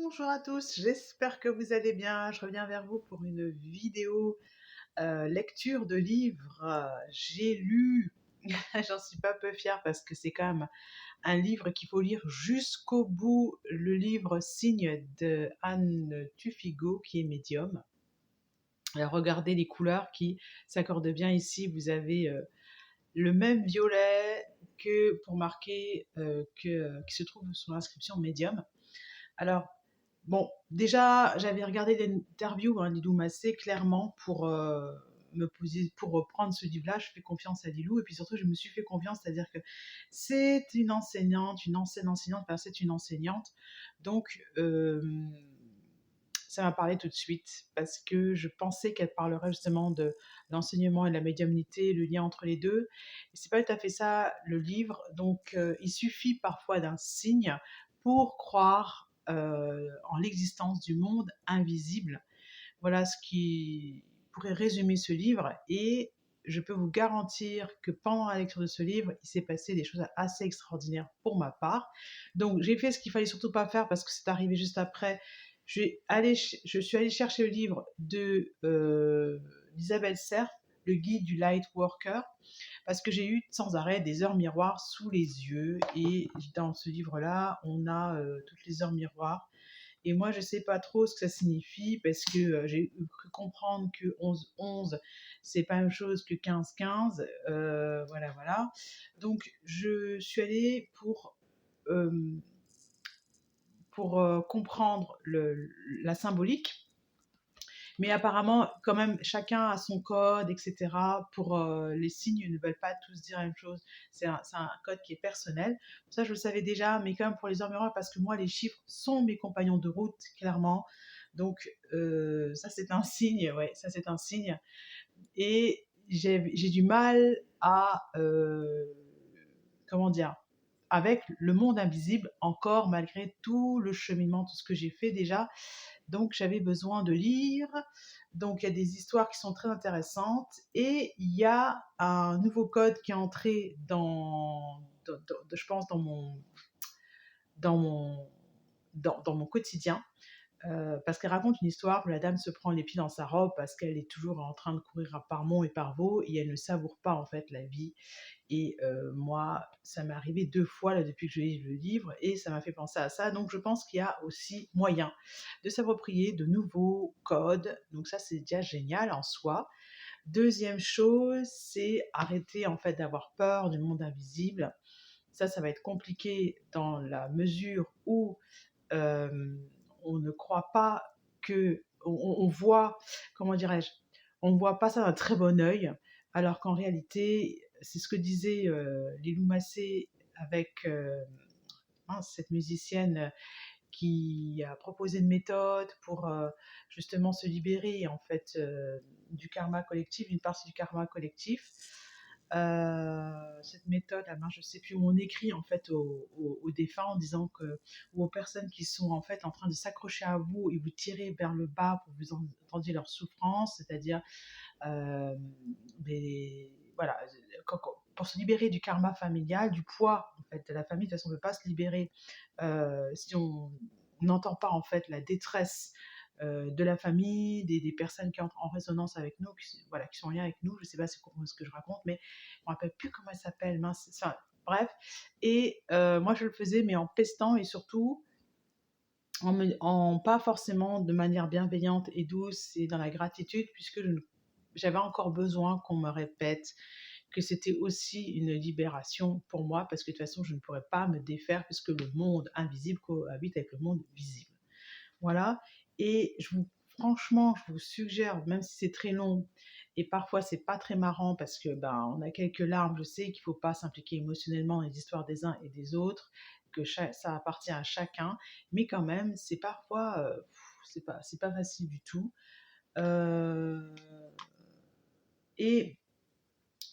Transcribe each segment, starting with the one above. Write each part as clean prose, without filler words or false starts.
Bonjour à tous, j'espère que vous allez bien. Je reviens vers vous pour une vidéo lecture de livres. J'ai lu, j'en suis pas peu fière parce que c'est quand même un livre qu'il faut lire jusqu'au bout, le livre Signe de Anne Tufigo qui est médium. Alors, regardez les couleurs qui s'accordent bien ici. Vous avez le même violet que pour marquer qui se trouve sur l'inscription médium. Alors, bon, déjà, j'avais regardé l'interview Lilou Massé clairement pour prendre ce livre-là. Je fais confiance à Lilou et puis surtout, je me suis fait confiance, c'est-à-dire que c'est une enseignante, une ancienne enseignante, enfin, c'est une enseignante. Donc, ça m'a parlé tout de suite parce que je pensais qu'elle parlerait justement de l'enseignement et de la médiumnité, le lien entre les deux. Et c'est pas tout à fait ça le livre. Donc, il suffit parfois d'un signe pour croire en l'existence du monde invisible. Voilà ce qui pourrait résumer ce livre. Et je peux vous garantir que pendant la lecture de ce livre, il s'est passé des choses assez extraordinaires pour ma part. Donc, j'ai fait ce qu'il fallait surtout pas faire parce que c'est arrivé juste après. Je suis allée chercher le livre de d'Isabelle Cerf, le guide du light worker, parce que j'ai eu sans arrêt des heures miroirs sous les yeux. Et dans ce livre-là, on a toutes les heures miroirs. Et moi, je ne sais pas trop ce que ça signifie parce que j'ai cru comprendre que 11-11, c'est pas la même chose que 15-15. Voilà, voilà. Donc, je suis allée euh, pour comprendre la symbolique. Mais apparemment, quand même, chacun a son code, etc. Pour les signes ne veulent pas tous dire la même chose. C'est un code qui est personnel. Ça, je le savais déjà, mais quand même pour les heures miroirs, parce que moi, les chiffres sont mes compagnons de route, clairement. Donc, ça, c'est un signe. Ouais, ça, c'est un signe. Et j'ai du mal à, comment dire, avec le monde invisible, encore malgré tout le cheminement, tout ce que j'ai fait déjà. Donc, j'avais besoin de lire. Donc, il y a des histoires qui sont très intéressantes. Et il y a un nouveau code qui est entré je pense, dans mon, dans mon quotidien. Parce qu'elle raconte une histoire où la dame se prend les pieds dans sa robe parce qu'elle est toujours en train de courir par monts et par vaux et elle ne savoure pas en fait la vie. Et moi, ça m'est arrivé 2 fois là depuis que je lis le livre et ça m'a fait penser à ça. Donc je pense qu'il y a aussi moyen de s'approprier de nouveaux codes. Donc ça, c'est déjà génial en soi. Deuxième chose, c'est arrêter en fait d'avoir peur du monde invisible. Ça va être compliqué dans la mesure où on ne croit pas que on voit, comment dirais-je, on ne voit pas ça d'un très bon œil, alors qu'en réalité, c'est ce que disait Lilou Massé avec cette musicienne qui a proposé une méthode pour justement se libérer en fait du karma collectif, d'une partie du karma collectif. Cette méthode, je ne sais plus où on écrit en fait aux défunts en disant que, ou aux personnes qui sont en fait en train de s'accrocher à vous et vous tirer vers le bas pour que vous entendiez leur souffrance, c'est-à-dire voilà, pour se libérer du karma familial, du poids en fait de la famille. De toute façon, on ne peut pas se libérer si on n'entend pas en fait la détresse de la famille, des personnes qui entrent en résonance avec nous, voilà, qui sont en lien avec nous. Je ne sais pas ce que je raconte, mais je ne me rappelle plus comment elle s'appelle. Mince, enfin, bref. Et moi, je le faisais, mais en pestant et surtout en pas forcément de manière bienveillante et douce et dans la gratitude, puisque j'avais encore besoin qu'on me répète que c'était aussi une libération pour moi, parce que de toute façon, je ne pourrais pas me défaire puisque le monde invisible cohabite avec le monde visible. Voilà. Et franchement, je vous suggère, même si c'est très long et parfois c'est pas très marrant parce que on a quelques larmes, je sais qu'il faut pas s'impliquer émotionnellement dans les histoires des uns et des autres, que ça appartient à chacun, mais quand même, c'est parfois, c'est pas facile du tout. Et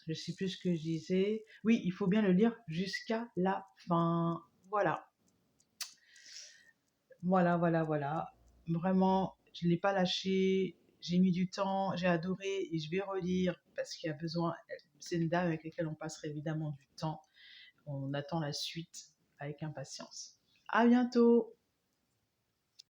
je sais plus ce que je disais. Oui, il faut bien le lire jusqu'à la fin. Voilà. Voilà, voilà, voilà. Vraiment, je ne l'ai pas lâché. J'ai mis du temps, j'ai adoré et je vais relire parce qu'il y a besoin. C'est une dame avec laquelle on passerait évidemment du temps. On attend la suite avec impatience. À bientôt!